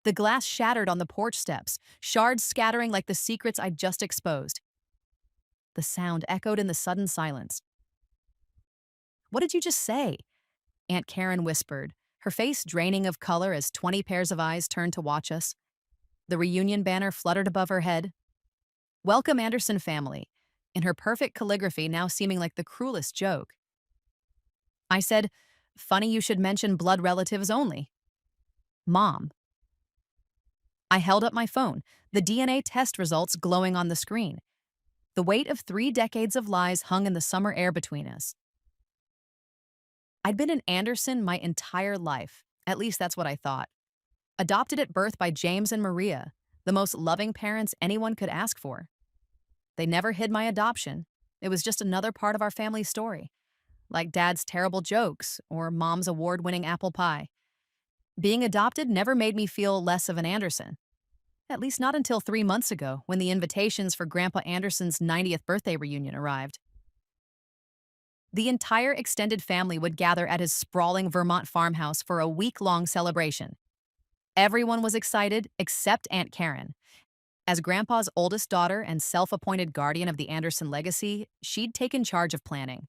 The glass shattered on the porch steps, shards scattering like the secrets I'd just exposed. The sound echoed in the sudden silence. "What did you just say?" Aunt Karen whispered, her face draining of color as 20 pairs of eyes turned to watch us. The reunion banner fluttered above her head. "Welcome, Anderson family," in her perfect calligraphy now seeming like the cruelest joke. I said, "Funny you should mention blood relatives only." "Mom." I held up my phone, the DNA test results glowing on the screen. The weight of 3 decades of lies hung in the summer air between us. I'd been an Anderson my entire life. At least that's what I thought. Adopted at birth by James and Maria, the most loving parents anyone could ask for. They never hid my adoption. It was just another part of our family story, like Dad's terrible jokes or Mom's award-winning apple pie. Being adopted never made me feel less of an Anderson. At least not until 3 months ago, when the invitations for Grandpa Anderson's 90th birthday reunion arrived. The entire extended family would gather at his sprawling Vermont farmhouse for a week-long celebration. Everyone was excited except Aunt Karen. As Grandpa's oldest daughter and self-appointed guardian of the Anderson legacy, she'd taken charge of planning.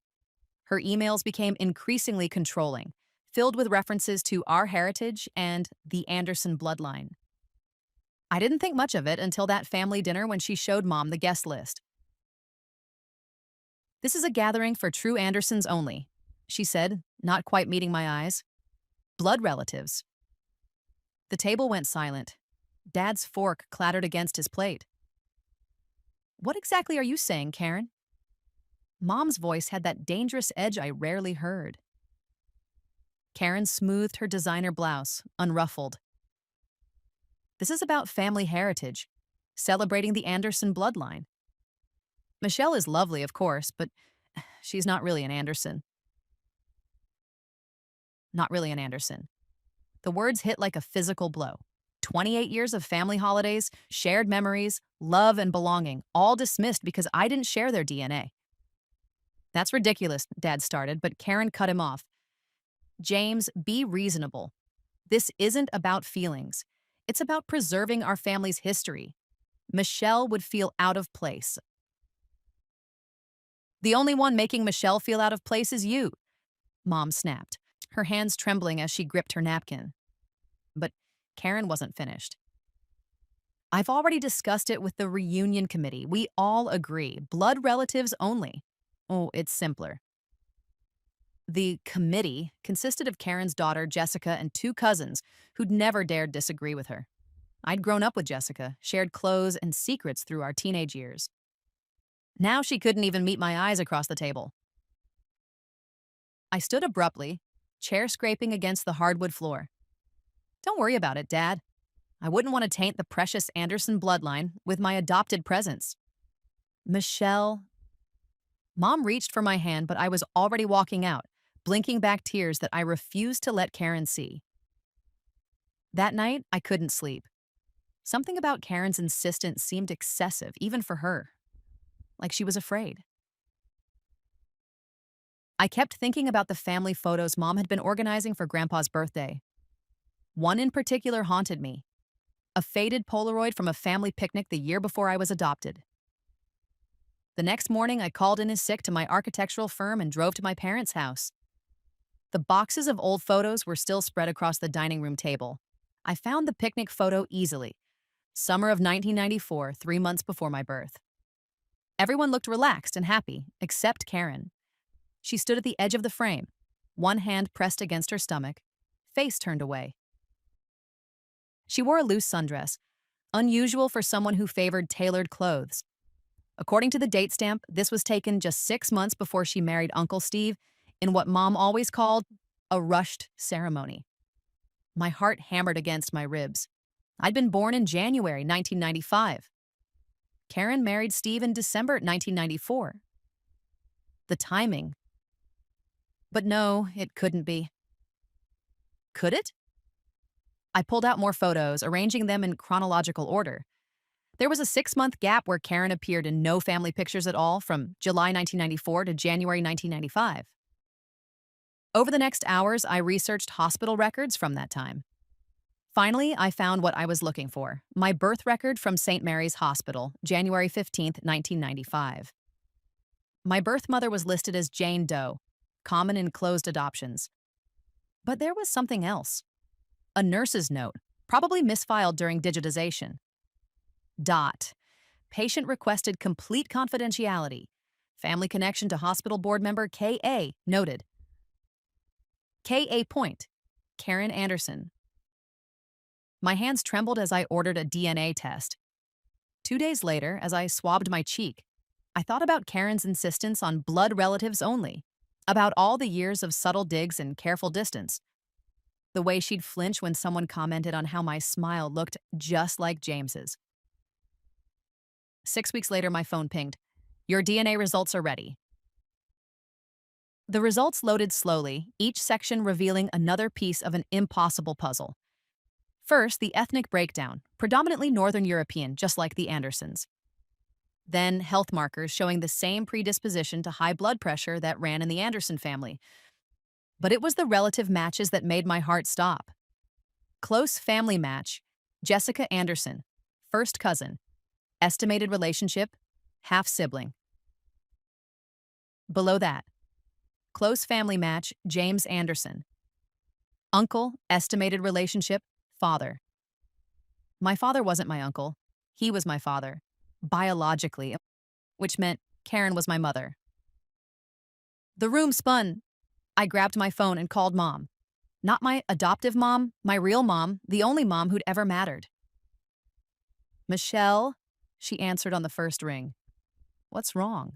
Her emails became increasingly controlling, filled with references to our heritage and the Anderson bloodline. I didn't think much of it until that family dinner when she showed Mom the guest list. "This is a gathering for true Andersons only," she said, not quite meeting my eyes. "Blood relatives." The table went silent. Dad's fork clattered against his plate. "What exactly are you saying, Karen?" Mom's voice had that dangerous edge I rarely heard. Karen smoothed her designer blouse, unruffled. "This is about family heritage, celebrating the Anderson bloodline. Michelle is lovely, of course, but she's not really an Anderson." Not really an Anderson. The words hit like a physical blow. 28 years of family holidays, shared memories, love and belonging, all dismissed because I didn't share their DNA. "That's ridiculous," Dad started, but Karen cut him off. "James, be reasonable. This isn't about feelings. It's about preserving our family's history. Michelle would feel out of place." "The only one making Michelle feel out of place is you," Mom snapped, her hands trembling as she gripped her napkin. But Karen wasn't finished. "I've already discussed it with the reunion committee. We all agree. Blood relatives only. Oh, it's simpler." The committee consisted of Karen's daughter, Jessica, and 2 cousins who'd never dared disagree with her. I'd grown up with Jessica, shared clothes and secrets through our teenage years. Now she couldn't even meet my eyes across the table. I stood abruptly, chair scraping against the hardwood floor. "Don't worry about it, Dad. I wouldn't want to taint the precious Anderson bloodline with my adopted presence." "Michelle." Mom reached for my hand, but I was already walking out, blinking back tears that I refused to let Karen see. That night, I couldn't sleep. Something about Karen's insistence seemed excessive, even for her. Like she was afraid. I kept thinking about the family photos Mom had been organizing for Grandpa's birthday. One in particular haunted me. A faded Polaroid from a family picnic the year before I was adopted. The next morning, I called in sick to my architectural firm and drove to my parents' house. The boxes of old photos were still spread across the dining room table. I found the picnic photo easily. Summer of 1994, 3 months before my birth. Everyone looked relaxed and happy, except Karen. She stood at the edge of the frame, one hand pressed against her stomach, face turned away. She wore a loose sundress, unusual for someone who favored tailored clothes. According to the date stamp, this was taken just 6 months before she married Uncle Steve in what Mom always called a rushed ceremony. My heart hammered against my ribs. I'd been born in January 1995. Karen married Steve in December 1994. The timing. But no, it couldn't be. Could it? I pulled out more photos, arranging them in chronological order. There was a 6-month gap where Karen appeared in no family pictures at all from July 1994 to January 1995. Over the next hours, I researched hospital records from that time. Finally, I found what I was looking for, my birth record from St. Mary's Hospital, January 15th, 1995. My birth mother was listed as Jane Doe, common in closed adoptions. But there was something else. A nurse's note, probably misfiled during digitization. Dot. Patient requested complete confidentiality. Family connection to hospital board member K.A. noted. K.A. Point. Karen Anderson. My hands trembled as I ordered a DNA test. 2 days later, as I swabbed my cheek, I thought about Karen's insistence on blood relatives only, about all the years of subtle digs and careful distance, the way she'd flinch when someone commented on how my smile looked just like James's. 6 weeks later, my phone pinged. Your DNA results are ready. The results loaded slowly, each section revealing another piece of an impossible puzzle. First, the ethnic breakdown, predominantly Northern European, just like the Andersons. Then, health markers showing the same predisposition to high blood pressure that ran in the Anderson family. But it was the relative matches that made my heart stop. Close family match, Jessica Anderson, first cousin, estimated relationship, half-sibling. Below that, close family match, James Anderson, uncle, estimated relationship, father. My father wasn't my uncle. He was my father, biologically, which meant Karen was my mother. The room spun. I grabbed my phone and called Mom. Not my adoptive mom, my real mom, the only mom who'd ever mattered. Michelle, she answered on the first ring. What's wrong?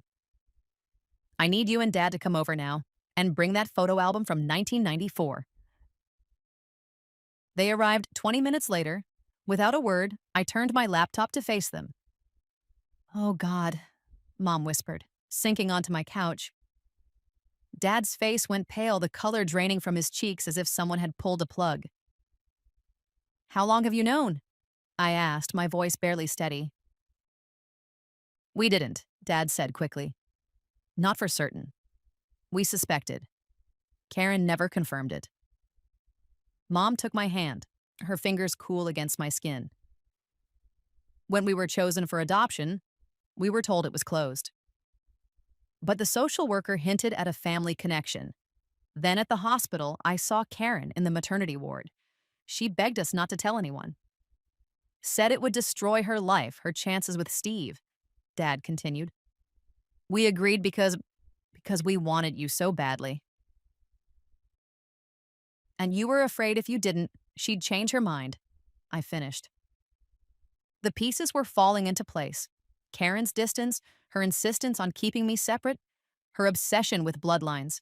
I need you and Dad to come over now and bring that photo album from 1994. They arrived 20 minutes later. Without a word, I turned my laptop to face them. Oh, God, Mom whispered, sinking onto my couch. Dad's face went pale, the color draining from his cheeks as if someone had pulled a plug. How long have you known? I asked, my voice barely steady. We didn't, Dad said quickly. Not for certain. We suspected. Karen never confirmed it. Mom took my hand, her fingers cool against my skin. When we were chosen for adoption, we were told it was closed. But the social worker hinted at a family connection. Then at the hospital, I saw Karen in the maternity ward. She begged us not to tell anyone. Said it would destroy her life, her chances with Steve, Dad continued. We agreed because we wanted you so badly. And you were afraid if you didn't, she'd change her mind, I finished. The pieces were falling into place. Karen's distance, her insistence on keeping me separate, her obsession with bloodlines.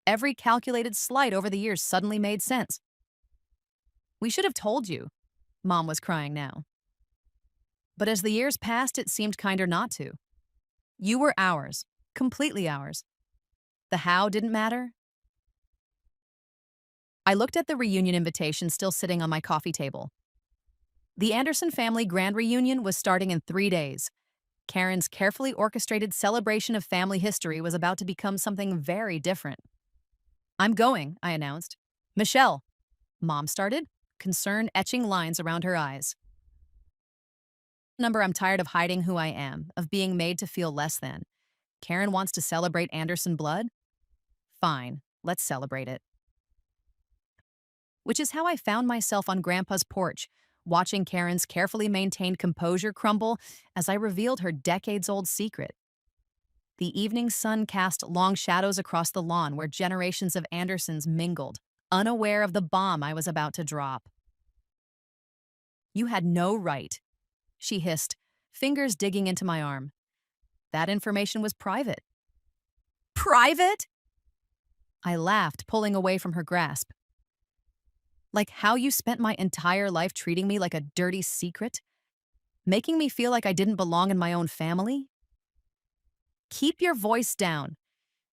Every calculated slight over the years suddenly made sense. We should have told you, Mom was crying now. But as the years passed, it seemed kinder not to. You were ours, completely ours. The how didn't matter. I looked at the reunion invitation still sitting on my coffee table. The Anderson family grand reunion was starting in 3 days. Karen's carefully orchestrated celebration of family history was about to become something very different. I'm going, I announced. Michelle, Mom started, concern etching lines around her eyes. I'm tired of hiding who I am, of being made to feel less than. Karen wants to celebrate Anderson blood? Fine, let's celebrate it. Which is how I found myself on Grandpa's porch, watching Karen's carefully maintained composure crumble as I revealed her decades-old secret. The evening sun cast long shadows across the lawn where generations of Andersons mingled, unaware of the bomb I was about to drop. You had no right, she hissed, fingers digging into my arm. That information was private. Private? I laughed, pulling away from her grasp. Like how you spent my entire life treating me like a dirty secret? Making me feel like I didn't belong in my own family? Keep your voice down,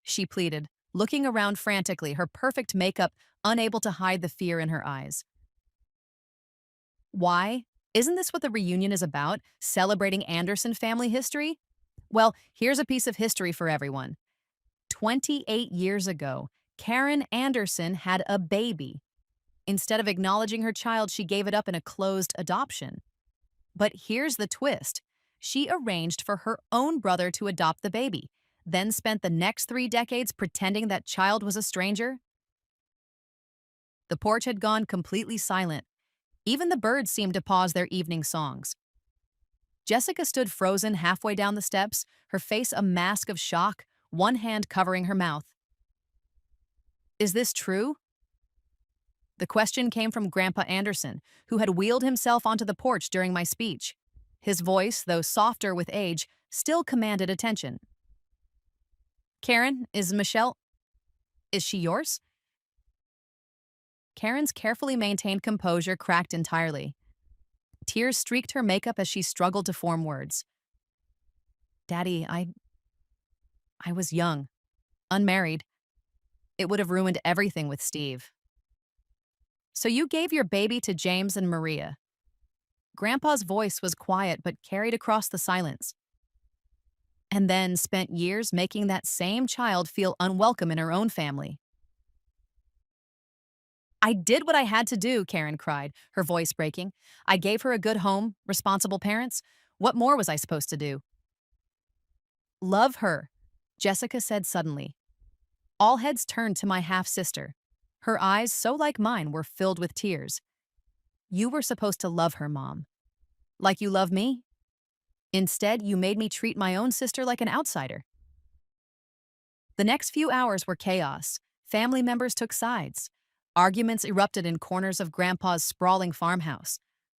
she pleaded, looking around frantically, her perfect makeup unable to hide the fear in her eyes. Why? Isn't this what the reunion is about? Celebrating Anderson family history? Well, here's a piece of history for everyone. 28 years ago, Karen Anderson had a baby. Instead of acknowledging her child, she gave it up in a closed adoption. But here's the twist. She arranged for her own brother to adopt the baby, then spent the next 3 decades pretending that child was a stranger. The porch had gone completely silent. Even the birds seemed to pause their evening songs. Jessica stood frozen halfway down the steps, her face a mask of shock, one hand covering her mouth. Is this true? The question came from Grandpa Anderson, who had wheeled himself onto the porch during my speech. His voice, though softer with age, still commanded attention. Karen, is Michelle... is she yours? Karen's carefully maintained composure cracked entirely. Tears streaked her makeup as she struggled to form words. Daddy, I was young, unmarried. It would have ruined everything with Steve. So you gave your baby to James and Maria. Grandpa's voice was quiet but carried across the silence. And then spent years making that same child feel unwelcome in her own family. I did what I had to do, Karen cried, her voice breaking. I gave her a good home, responsible parents. What more was I supposed to do? Love her, Jessica said suddenly. All heads turned to my half-sister. Her eyes, so like mine, were filled with tears. You were supposed to love her, Mom. Like you love me? Instead, you made me treat my own sister like an outsider. The next few hours were chaos. Family members took sides. Arguments erupted in corners of Grandpa's sprawling farmhouse.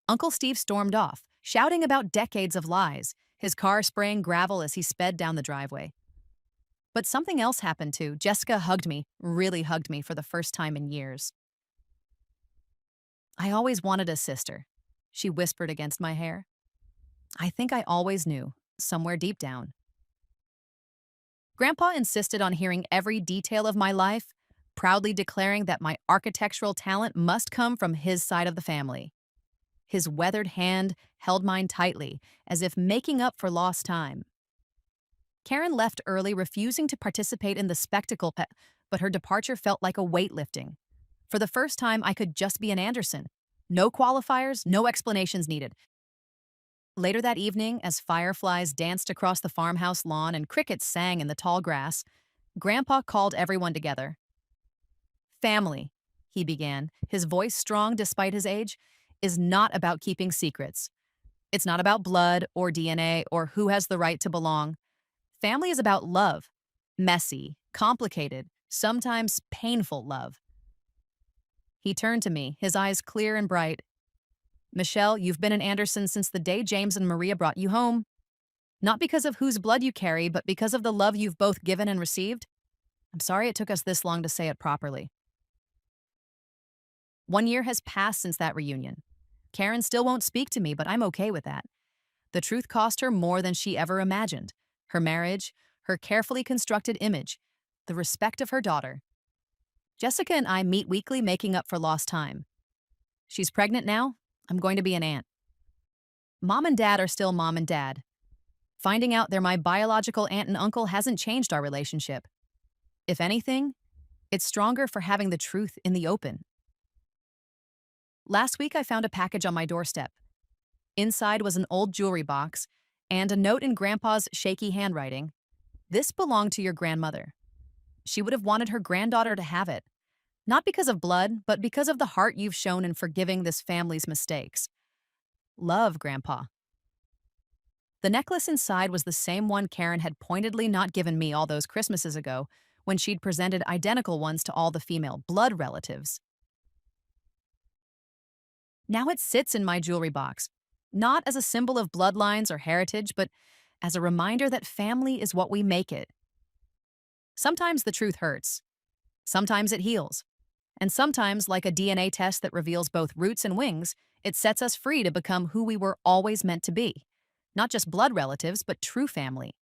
Uncle Steve stormed off, shouting about decades of lies, his car spraying gravel as he sped down the driveway. But something else happened too. Jessica hugged me, really hugged me for the first time in years. I always wanted a sister, she whispered against my hair. I think I always knew, somewhere deep down. Grandpa insisted on hearing every detail of my life, proudly declaring that my architectural talent must come from his side of the family. His weathered hand held mine tightly, as if making up for lost time. Karen left early, refusing to participate in the spectacle, but her departure felt like a weight lifting. For the first time, I could just be an Anderson. No qualifiers, no explanations needed. Later that evening, as fireflies danced across the farmhouse lawn and crickets sang in the tall grass, Grandpa called everyone together. Family, he began, his voice strong despite his age, is not about keeping secrets. It's not about blood or DNA or who has the right to belong. Family is about love. Messy, complicated, sometimes painful love. He turned to me, his eyes clear and bright. Michelle, you've been an Anderson since the day James and Maria brought you home. Not because of whose blood you carry, but because of the love you've both given and received. I'm sorry it took us this long to say it properly. 1 year has passed since that reunion. Karen still won't speak to me, but I'm okay with that. The truth cost her more than she ever imagined. Her marriage, her carefully constructed image, the respect of her daughter. Jessica and I meet weekly, making up for lost time. She's pregnant now. I'm going to be an aunt. Mom and Dad are still Mom and Dad. Finding out they're my biological aunt and uncle hasn't changed our relationship. If anything, it's stronger for having the truth in the open. Last week, I found a package on my doorstep. Inside was an old jewelry box and a note in Grandpa's shaky handwriting. This belonged to your grandmother. She would have wanted her granddaughter to have it. Not because of blood, but because of the heart you've shown in forgiving this family's mistakes. Love, Grandpa. The necklace inside was the same one Karen had pointedly not given me all those Christmases ago, when she'd presented identical ones to all the female blood relatives. Now it sits in my jewelry box, not as a symbol of bloodlines or heritage, but as a reminder that family is what we make it. Sometimes the truth hurts. Sometimes it heals. And sometimes, like a DNA test that reveals both roots and wings, it sets us free to become who we were always meant to be. Not just blood relatives, but true family.